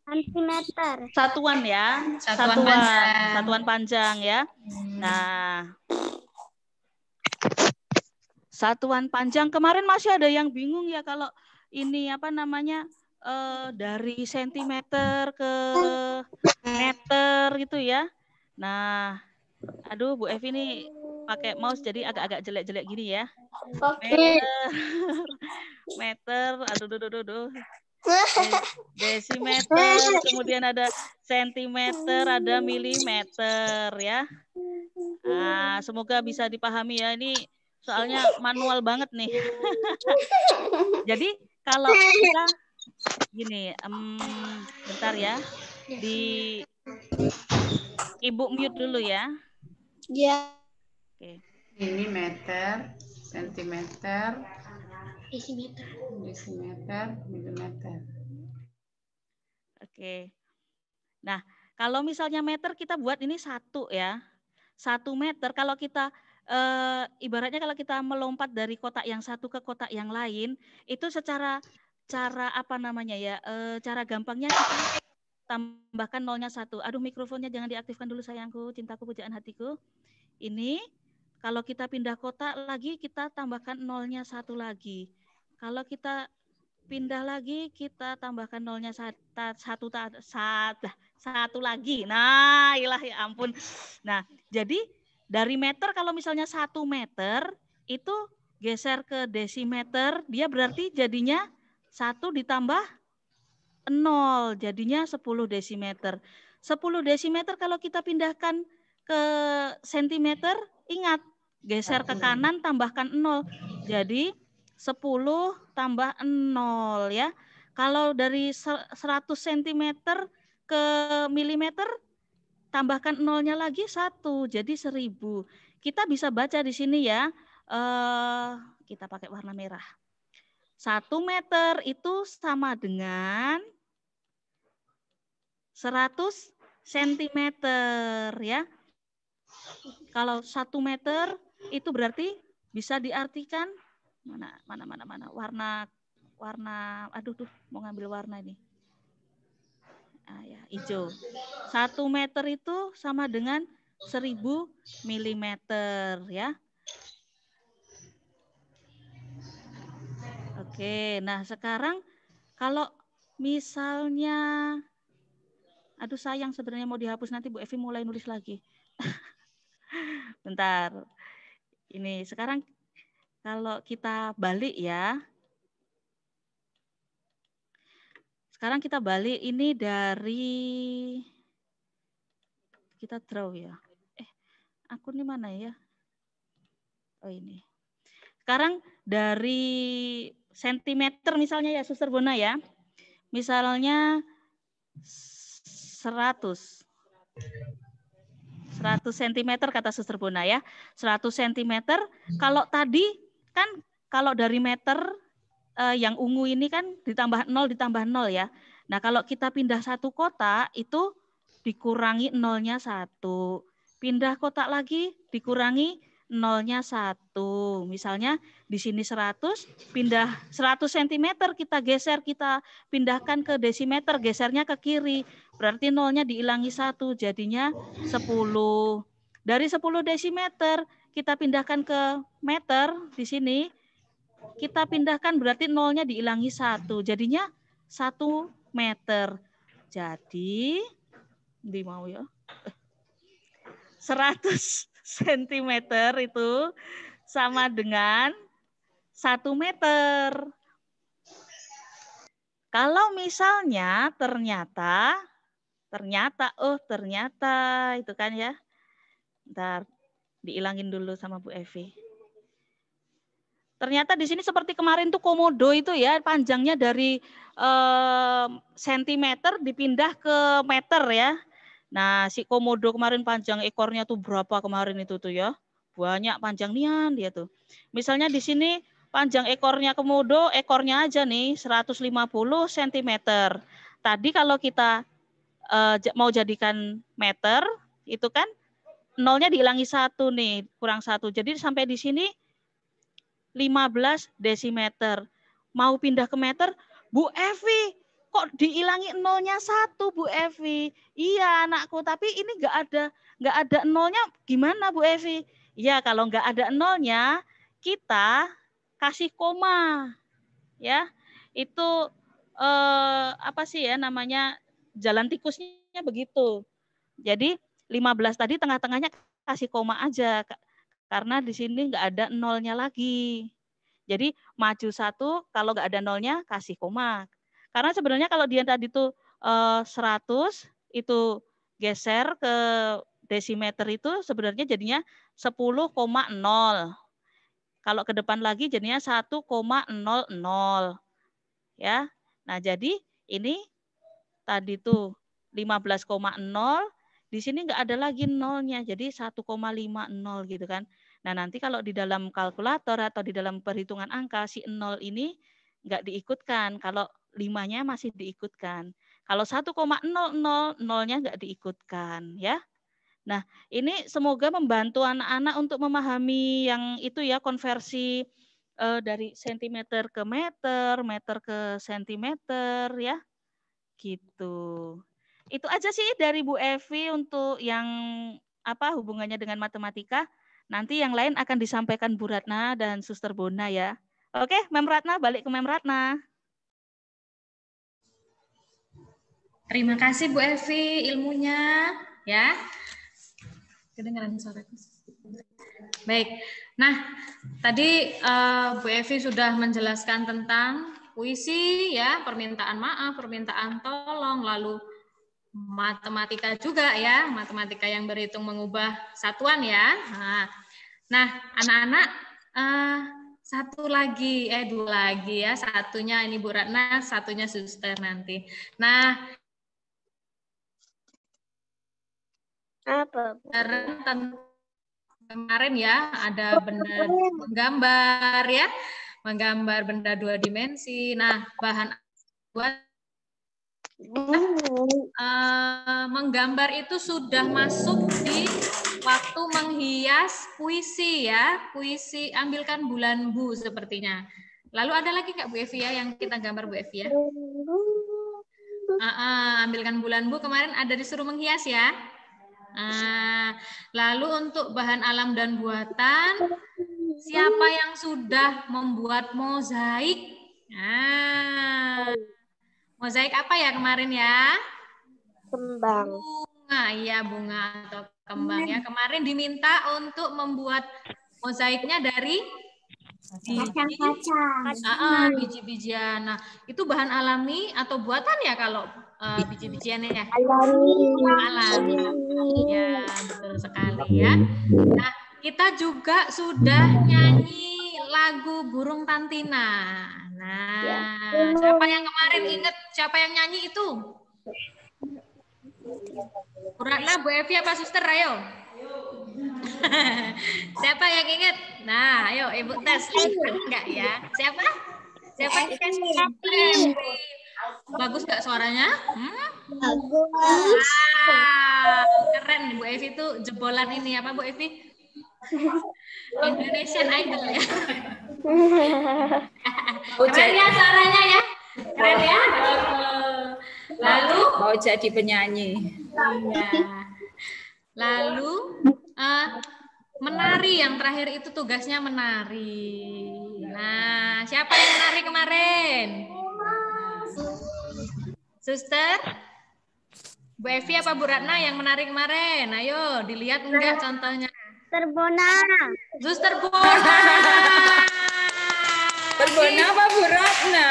Santimeter. Satuan ya. Satuan panjang ya. Nah, satuan panjang kemarin masih ada yang bingung ya kalau ini apa namanya dari sentimeter ke meter gitu ya. Nah, aduh Bu Evi ini pakai mouse jadi agak-agak jelek-jelek gini ya. Oke. Meter, aduh. Desimeter, kemudian ada sentimeter, ada milimeter ya. Nah, semoga bisa dipahami ya. Ini soalnya manual banget nih. Jadi kalau kita gini, bentar ya. Di Ibu mute dulu ya. Ya. Oke. Ini meter, sentimeter, desimeter, milimeter. Oke. Nah, kalau misalnya meter kita buat ini 1 ya. 1 meter kalau kita ibaratnya kalau kita melompat dari kotak yang satu ke kotak yang lain, itu secara apa namanya ya? Cara gampangnya kita tambahkan nolnya 1. Aduh, mikrofonnya jangan diaktifkan dulu sayangku, cintaku, pujaan hatiku. Ini kalau kita pindah kotak lagi kita tambahkan nolnya 1 lagi. Kalau kita pindah lagi kita tambahkan nolnya 1 lagi. Nah, ilah ya ampun. Nah, jadi dari meter kalau misalnya 1 meter itu geser ke desimeter, dia berarti jadinya 1 ditambah 0, jadinya 10 desimeter. 10 desimeter kalau kita pindahkan ke sentimeter, ingat, geser ke kanan tambahkan 0. Jadi 10 tambah 0 ya. Kalau dari 100 cm ke milimeter, tambahkan 0-nya lagi 1, jadi 1000. Kita bisa baca di sini ya, kita pakai warna merah. 1 meter itu sama dengan 100 cm ya. Kalau 1 meter itu berarti bisa diartikan mana warna aduh mau ngambil warna ini. Ya, hijau. 1 meter itu sama dengan 1000 milimeter ya. Oke, nah sekarang kalau misalnya aduh sayang sebenarnya mau dihapus, nanti Bu Evi mulai nulis lagi. Bentar. Ini sekarang kalau kita balik ya. Sekarang kita balik ini dari kita draw ya. Aku ini mana ya? Oh ini. Sekarang dari sentimeter misalnya ya Suster Bona ya. Misalnya 100 cm kata Suster Bona ya. 100 cm. Kalau tadi kan kalau dari meter yang ungu ini kan ditambah 0 ya. Nah, kalau kita pindah 1 kotak itu dikurangi 0-nya 1. Pindah kotak lagi dikurangi nolnya 1. Misalnya di sini 100, pindah 100 cm kita geser, kita pindahkan ke desimeter, gesernya ke kiri. Berarti nolnya diilangi 1, jadinya 10. Dari 10 desimeter kita pindahkan ke meter di sini. Kita pindahkan berarti nolnya diilangi 1, jadinya 1 meter. Jadi, di mau ya, 100 cm itu sama dengan 1 meter. Kalau misalnya ternyata itu kan ya. Bentar, diilangin dulu sama Bu Evi. Ternyata di sini seperti kemarin tuh komodo itu ya, panjangnya dari sentimeter dipindah ke meter ya. Nah, si komodo kemarin panjang ekornya tuh berapa kemarin itu tuh ya? Banyak panjang nian dia tuh. Misalnya di sini panjang ekornya komodo, ekornya aja nih 150 cm. Tadi kalau kita mau jadikan meter, itu kan nolnya diilangi 1 nih, kurang 1. Jadi sampai di sini 15 desimeter. Mau pindah ke meter, Bu Evi, kok diilangi nolnya 1, Bu Evi? Iya anakku, tapi ini nggak ada nolnya, gimana Bu Evi? Iya, kalau nggak ada nolnya, kita kasih koma, ya. Itu apa sih ya namanya, jalan tikusnya begitu. Jadi 15 tadi tengah-tengahnya kasih koma aja, karena di sini nggak ada nolnya lagi. Jadi maju 1, kalau nggak ada nolnya kasih koma. Karena sebenarnya kalau dia tadi tuh 100 itu geser ke desimeter itu sebenarnya jadinya 10,0. Kalau ke depan lagi jadinya 1,00. Ya. Nah, jadi ini tadi tuh 15,0, di sini nggak ada lagi nolnya, jadi 1,50 gitu kan. Nah, nanti kalau di dalam kalkulator atau di dalam perhitungan angka, si 0 ini nggak diikutkan. Kalau 5-nya masih diikutkan. Kalau 1,00, nolnya nggak diikutkan. Ya. Nah, ini semoga membantu anak-anak untuk memahami yang itu ya, konversi dari sentimeter ke meter, meter ke sentimeter ya. Gitu. Itu aja sih dari Bu Evi untuk yang hubungannya dengan matematika. Nanti yang lain akan disampaikan Bu Ratna dan Suster Bona ya. Oke, Mem Ratna, balik ke Mem Ratna. Terima kasih Bu Evi ilmunya ya. Kedengaran suaraku. Baik. Nah, tadi Bu Evi sudah menjelaskan tentang puisi ya, permintaan maaf, permintaan tolong, lalu matematika juga ya, matematika yang berhitung mengubah satuan ya. Nah, anak-anak dua lagi ya, satunya ini Bu Ratna, satunya Suster nanti. Nah, kemarin ya ada benda menggambar ya, menggambar benda 2 dimensi. Nah, bahan buat menggambar itu sudah masuk di waktu menghias puisi ya, puisi ambilkan bulan Bu sepertinya. Lalu ada lagi nggak Bu Evi ya yang kita gambar Bu Evi ya? Ambilkan bulan Bu kemarin ada disuruh menghias ya. Lalu untuk bahan alam dan buatan, siapa yang sudah membuat mozaik? Mozaik apa ya kemarin ya? Kembang. Bunga, iya bunga atau kembang ya. Kemarin diminta untuk membuat mozaiknya dari biji-bijian. Nah, itu bahan alami atau buatan ya kalau biji-bijiannya ya? Alami. Ya, betul sekali ya. Nah, kita juga sudah nyanyi lagu Burung Tantina. Nah, siapa yang kemarin ingat siapa yang nyanyi itu? Bu Ratna, Bu Evi apa Suster? Ayo. Siapa yang ingat? Nah, ayo Ibu tes. Enggak ya? Siapa? Siapa yang ingat? Bagus nggak suaranya? Bagus. Keren Bu Evi itu jebolan ini apa Bu Evi? Indonesian Idol ya. Mau Keren ya suaranya ya. Keren ya. Lalu mau jadi penyanyi. iya. Lalu menari yang terakhir itu tugasnya menari. Nah, siapa yang menari kemarin? Suster? Bu Evi apa Bu Ratna yang menari kemarin? Ayo, dilihat enggak contohnya? Terbona. Suster Bona. Terbona apa Bu Ratna?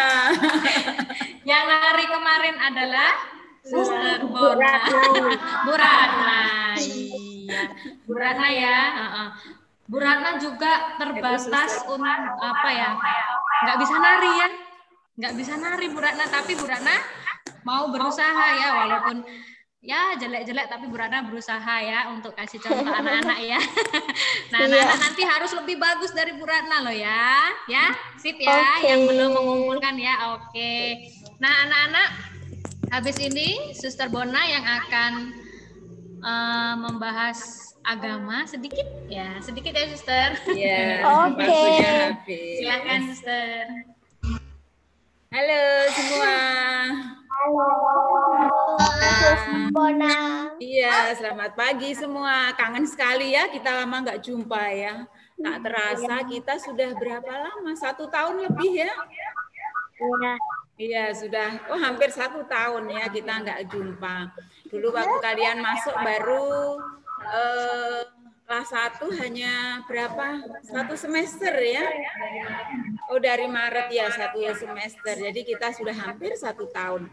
Yang nari kemarin adalah Suster Bona. Bu Ratna. Iya. Bu Ratna ya. Bu Ratna juga terbatas untuk apa ya? Nggak bisa nari ya. Nggak bisa nari Bu Ratna, tapi Bu Ratna mau berusaha ya, walaupun ya jelek-jelek tapi Bu Ratna berusaha ya untuk kasih contoh anak-anak ya. Nah, anak-anak nanti harus lebih bagus dari Bu Ratna loh ya. Ya, sip ya, yang belum mengumpulkan ya. Oke. Nah, anak-anak, habis ini Suster Bona yang akan membahas agama sedikit ya Suster. Iya. Oke. Waktunya habis. Silakan Suster. Halo semua. Terbona. Iya, selamat pagi semua. Kangen sekali ya, kita lama nggak jumpa ya. Tak terasa kita sudah berapa lama? 1 tahun lebih ya? Iya, sudah. Oh, hampir 1 tahun ya kita nggak jumpa. Dulu waktu kalian masuk baru kelas 1 hanya berapa? 1 semester ya? Oh, dari Maret ya 1 semester. Jadi kita sudah hampir 1 tahun.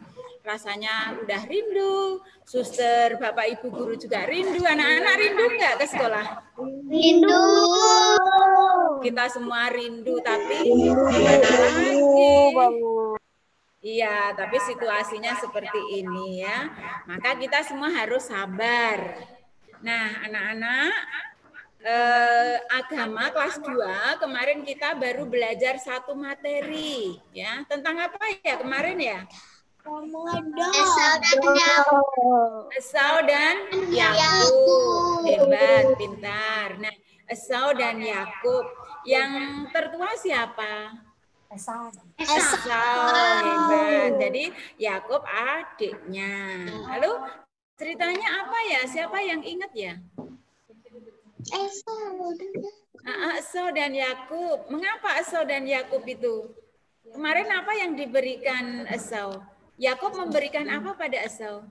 Rasanya udah rindu. Suster, Bapak Ibu guru juga rindu. Anak-anak rindu nggak ke sekolah? Rindu. Kita semua rindu, tapi gimana lagi? Iya, tapi situasinya seperti ini ya. Maka kita semua harus sabar. Nah, anak-anak, agama kelas 2 kemarin kita baru belajar 1 materi ya. Tentang apa ya kemarin ya? Esau dan Yakub. Hebat, pintar. Nah, Esau dan Yakub. Yang tertua siapa? Esau. Hebat. Jadi Yakub adiknya. Lalu ceritanya apa ya? Siapa yang ingat ya? Esau dan Yakub. Mengapa Esau dan Yakub itu? Kemarin apa yang diberikan Esau? Yakub memberikan apa pada Esau?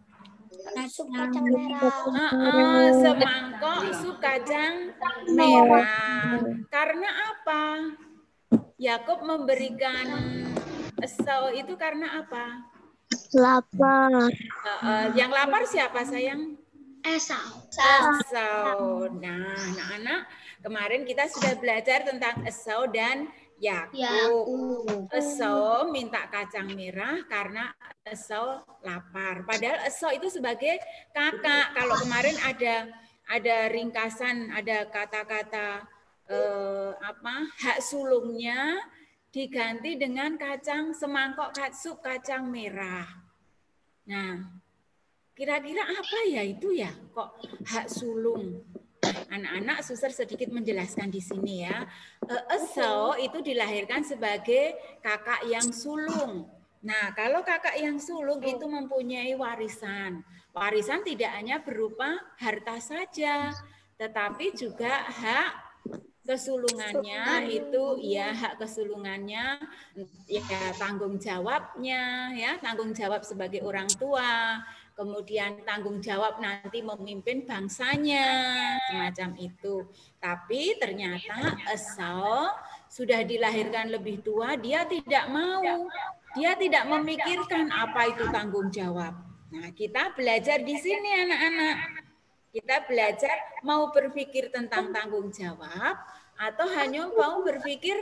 Sup kacang merah. Semangkok sup kacang merah. Karena apa? Yakub memberikan Esau itu karena apa? Lapar. Yang lapar siapa sayang? Esau. Esau. Nah, anak-anak, kemarin kita sudah belajar tentang Esau dan Yakub. Esau minta kacang merah karena Esau lapar. Padahal Esau itu sebagai kakak. Kalau kemarin ada ringkasan, ada kata-kata hak sulungnya diganti dengan semangkok sup kacang merah. Nah, kira-kira apa ya itu ya? Kok hak sulung? Anak-anak, Suster sedikit menjelaskan di sini ya. Esau itu dilahirkan sebagai kakak yang sulung. Nah, kalau kakak yang sulung itu mempunyai warisan. Warisan tidak hanya berupa harta saja, tetapi juga hak kesulungannya itu ya hak kesulungannya ya tanggung jawabnya ya tanggung jawab sebagai orang tua, kemudian tanggung jawab nanti memimpin bangsanya semacam itu. Tapi ternyata Esau sudah dilahirkan lebih tua, dia tidak mau, dia tidak memikirkan apa itu tanggung jawab. Nah, kita belajar di sini anak-anak. Kita belajar mau berpikir tentang tanggung jawab atau hanya mau berpikir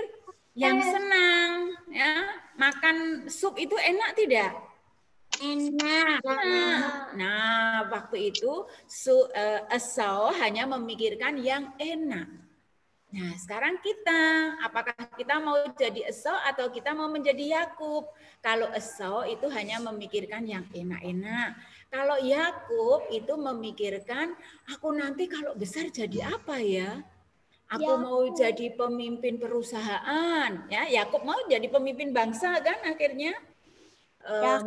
yang senang ya. Makan sup itu enak tidak? Enak. Nah, waktu itu Esau hanya memikirkan yang enak. Nah, sekarang kita, apakah kita mau jadi Esau atau kita mau menjadi Yakub? Kalau Esau itu hanya memikirkan yang enak-enak. Kalau Yakub itu memikirkan, aku nanti kalau besar jadi apa ya? aku mau jadi pemimpin perusahaan. Ya, Yakub mau jadi pemimpin bangsa kan akhirnya.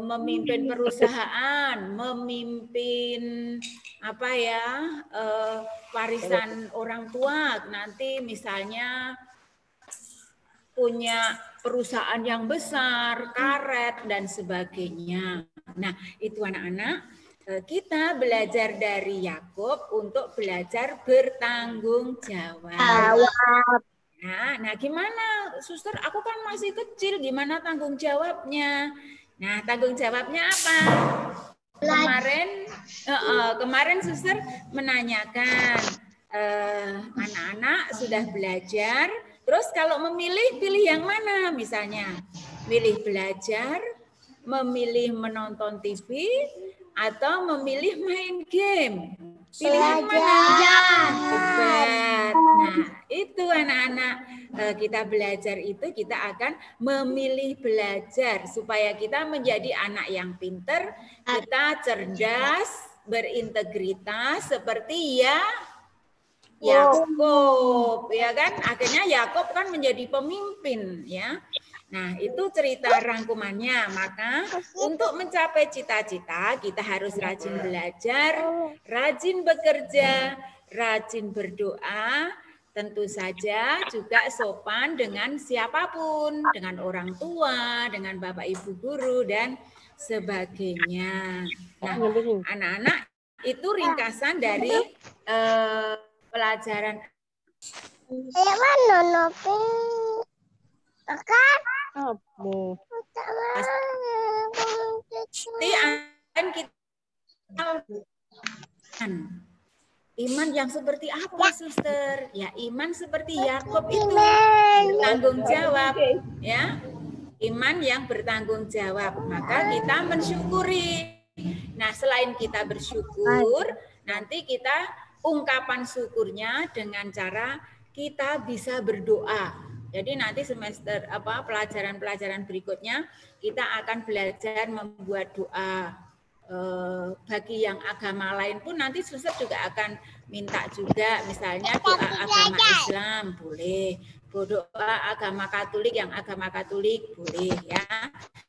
Memimpin perusahaan, memimpin apa ya, warisan orang tua, nanti misalnya punya perusahaan yang besar, karet dan sebagainya. Nah, itu anak-anak, kita belajar dari Yakub untuk belajar bertanggung jawab. Nah, gimana, Suster? Aku kan masih kecil, gimana tanggung jawabnya? Nah, tanggung jawabnya apa? Kemarin Suster menanyakan, anak-anak sudah belajar, terus kalau memilih, pilih yang mana misalnya? Milih belajar, memilih menonton TV, atau memilih main game? Pilih yang mana? Hebat. Nah, itu anak-anak, kita belajar itu kita akan memilih belajar supaya kita menjadi anak yang pinter, kita cerdas, berintegritas seperti Yakub, ya kan? Akhirnya Yakub kan menjadi pemimpin, ya. Nah, itu cerita rangkumannya. Maka untuk mencapai cita-cita, kita harus rajin belajar, rajin bekerja, rajin berdoa, tentu saja juga sopan dengan siapapun, dengan orang tua, dengan Bapak Ibu guru, dan sebagainya. Nah, anak-anak, itu ringkasan dari pelajaran. Pasti akan kita iman yang seperti apa, Suster? Ya, iman seperti Yakub itu bertanggung jawab, ya. Iman yang bertanggung jawab. Maka kita mensyukuri. Nah, selain kita bersyukur, nanti kita ungkapan syukurnya dengan cara kita bisa berdoa. Jadi nanti semester pelajaran-pelajaran berikutnya kita akan belajar membuat doa. Bagi yang agama lain pun nanti Suster juga akan minta juga, misalnya doa agama Islam boleh, doa agama Katolik yang agama Katolik boleh, ya.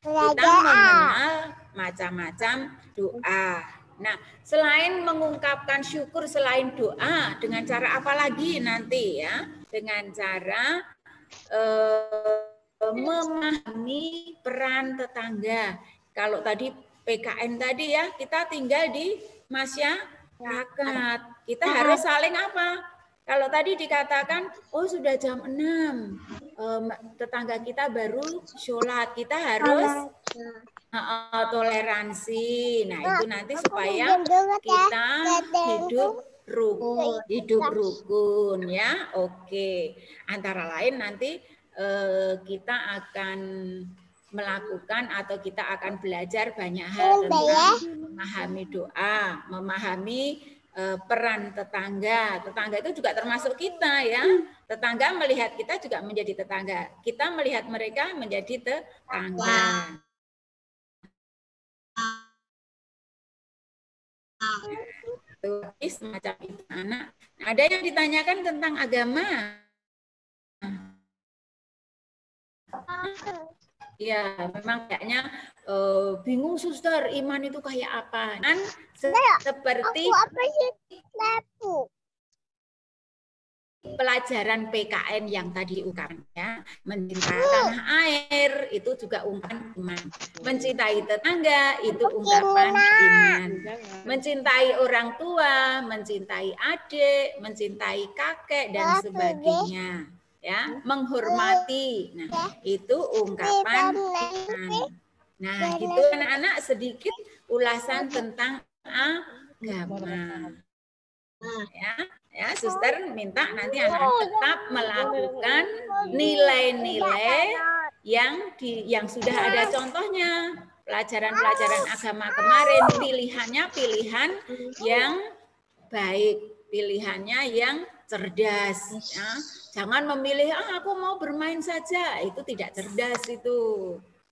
Kita mengenal macam-macam doa. Nah, selain mengungkapkan syukur, selain doa, dengan cara apa lagi nanti, ya? Dengan cara memahami peran tetangga. Kalau tadi PKN tadi, ya, kita tinggal di masyarakat. Kita harus saling apa? Kalau tadi dikatakan, oh sudah jam 6, tetangga kita baru sholat, kita harus toleransi. Nah, itu nanti supaya kita hidup rukun, ya. Oke. Antara lain nanti kita akan melakukan atau kita akan belajar banyak hal tentang memahami doa, memahami peran tetangga. Tetangga itu juga termasuk kita, ya. Tetangga melihat kita juga menjadi tetangga. Kita melihat mereka menjadi tetangga. Semacam itu, anak. Ada yang ditanyakan tentang agama? Ya, memang kayaknya bingung, Suster, iman itu kayak apa? Kan seperti pelajaran PKN yang tadi ungkapan, ya. Mencintai tanah air itu juga ungkapan iman. Mencintai tetangga itu ungkapan iman. Mencintai orang tua, mencintai adik, mencintai kakek dan sebagainya, ya. Menghormati. Nah, itu ungkapan iman. Nah, gitu anak-anak, sedikit ulasan tentang agama. Ya, Suster minta nanti anak tetap melakukan nilai-nilai yang sudah ada contohnya. Pelajaran-pelajaran agama kemarin, pilihannya pilihan yang baik, pilihannya yang cerdas, ya. Jangan memilih aku mau bermain saja, itu tidak cerdas itu.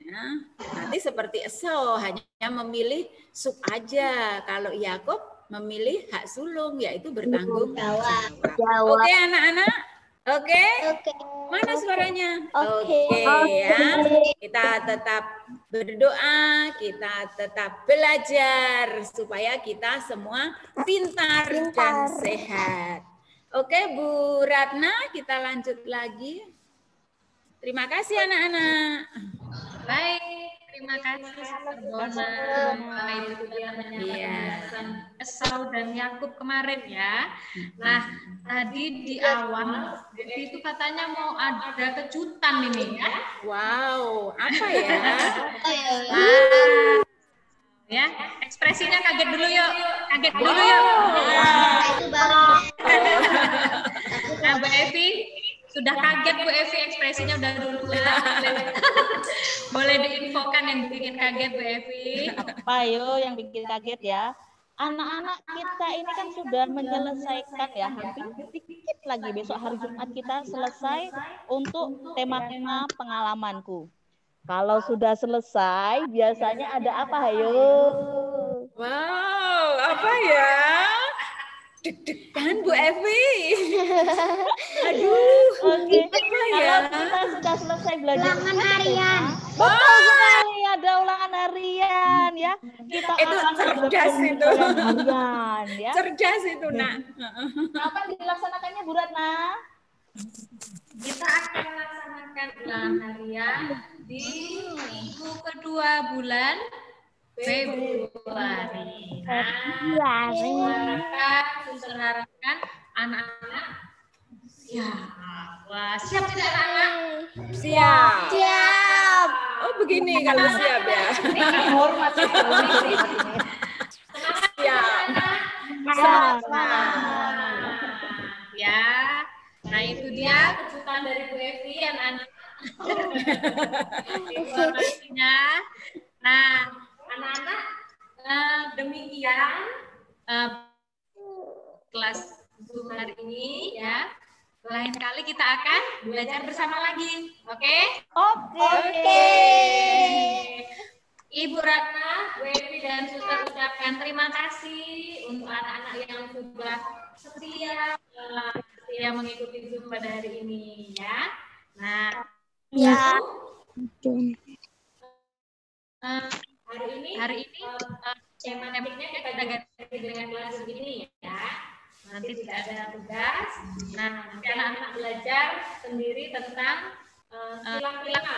Ya, nanti seperti Esau hanya memilih suk aja. Kalau Yakub memilih hak sulung, yaitu bertanggung jawab. Oke anak-anak, Oke? Mana suaranya? Oke ya. Kita tetap berdoa, kita tetap belajar supaya kita semua pintar dan sehat. Oke, Bu Ratna, kita lanjut lagi. Terima kasih anak-anak. Baik, terima kasih Sister Bona, Bapak Ibu sudah menyampaikan Esau dan Yakub kemarin ya. Nah, tadi di awal jadi itu katanya mau ada kejutan ini ya. Wow, apa ya? Ya, ekspresinya kaget dulu yuk. Kaget dulu yuk. Itu baru. Nah, Bu Evi sudah kaget Bu Evi, ekspresinya udah duluan. Boleh diinfokan yang bikin kaget Bu Evi. Apa yo yang bikin kaget ya? Anak-anak kita ini kan sudah menyelesaikan ya, hampir sedikit lagi besok hari Jumat kita selesai untuk tema pengalamanku. Kalau sudah selesai, biasanya ada apa, hayo? Wow, apa ya? Deg-degan Bu Evi. Aduh, Oke. ya? Kalau kita sudah selesai belajar Ulangan harian. betul sekali ada ulangan harian ya. Kita Itu akan cerdas melakukan itu. ulangan harian ya. Cerdas itu, Nak. Kapan dilaksanakannya Bu Ratna? Kita akan melaksanakan ulangan harian di minggu kedua bulan Februari. Suster harapkan anak-anak siap. Wah, siap tidak anak-anak? Siap. Oh, begini kalau siap ya. Hormat Siap. Ya. Nah, itu dia kejutan dari Bu Evi anak-anak. Informasinya. Nah, anak-anak demikian kelas Zoom hari ini ya. Lain kali kita akan belajar bersama lagi. Oke? Oke. Ibu Ratna, Bu Evi dan Suster ucapkan terima kasih untuk anak-anak yang sudah setia mengikuti Zoom pada hari ini ya. Nah, hari ini tematiknya kita ganti dengan kelas ini ya. Nanti tidak ada tugas. Nah, nanti anak-anak belajar sendiri tentang sila kelima.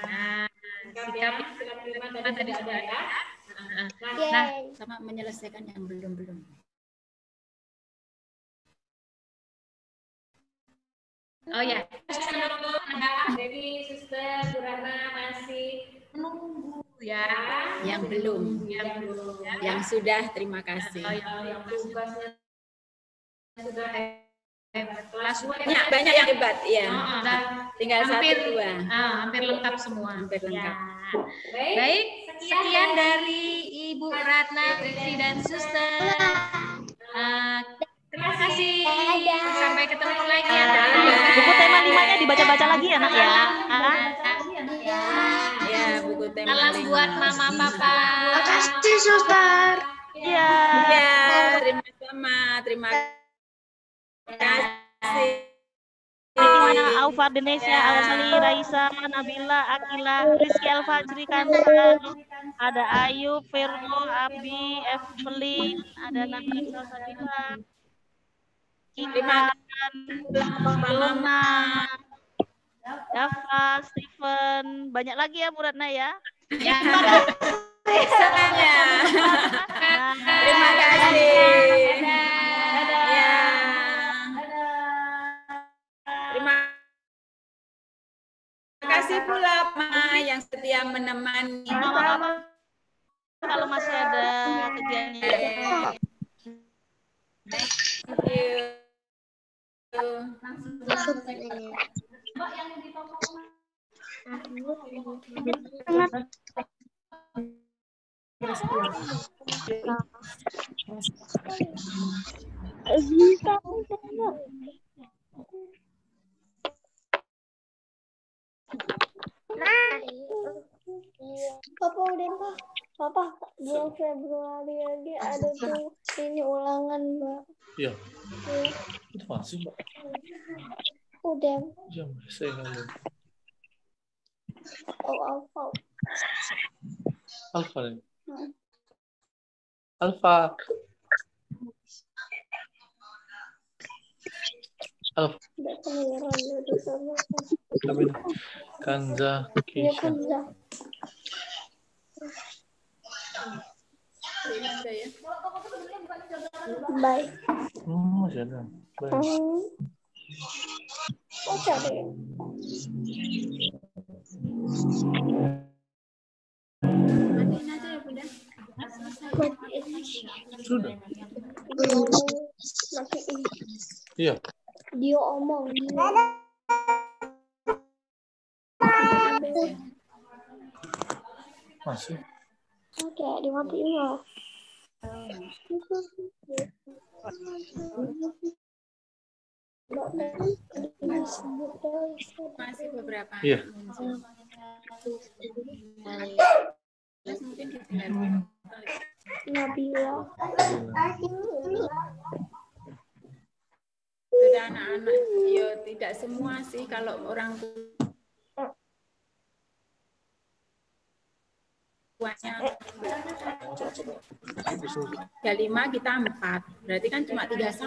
Nah, sila kelima tadi sudah ada. Nah, Sama menyelesaikan yang belum-belum. oh ya, jadi Suster Bu Ratna masih menunggu ya. Yang belum. Ya. Yang sudah, terima kasih. Yang tugasnya sudah kelas 2 Banyak yang hebat, ya. Tinggal hampir 1, 2. hampir lengkap semua. Hampir lengkap. Ya. Baik, sekian dari Ibu Ratna, Evi dan Suster. Terima kasih. Sampai ketemu lagi ya. Buku tema 5-nya dibaca-baca lagi ya, Nak ya. Ya, buku tema. Salam buat mama papa. Makasih, Suster. Iya. Ya, terima kasih. Aufar Denesia, Awasali, Raisa, Nabila, Akila, Rizky Alfajri, Kansa, ada Ayu, Firmo, Abi, Evelyn, ada Nafisa Sabila, Iman, Lona, Dava, Steven, banyak lagi ya Bu Ratna ya. Ya. Semuanya. Terima kasih. Ya. Terima kasih pula Ma yang setia menemani. Kalau masih ada kegiatan. Thank you. Papa udah Pak. Papa bulan Februari lagi ada tuh ini ulangan Mbak. Iya. Itu masih, Mbak. Udah. Jam saya nggak. Alpha. Alfa nih. Alfa. Alfa. Udah kemeran udah sama. Tapi Kanza, Iya Keisha. Kanza. Bye. Masih ada. Baik. Oh cari. Matiin aja ya Bunda. Sudah. Matiin. Iya. Dia omong. Masih. Oke, dimatiin ya. Masih beberapa. Iya. Mungkin didengar. Nabila. Sudah anak-anak, ya tidak semua sih kalau orang tuanya 35 kita 4, berarti kan cuma 31.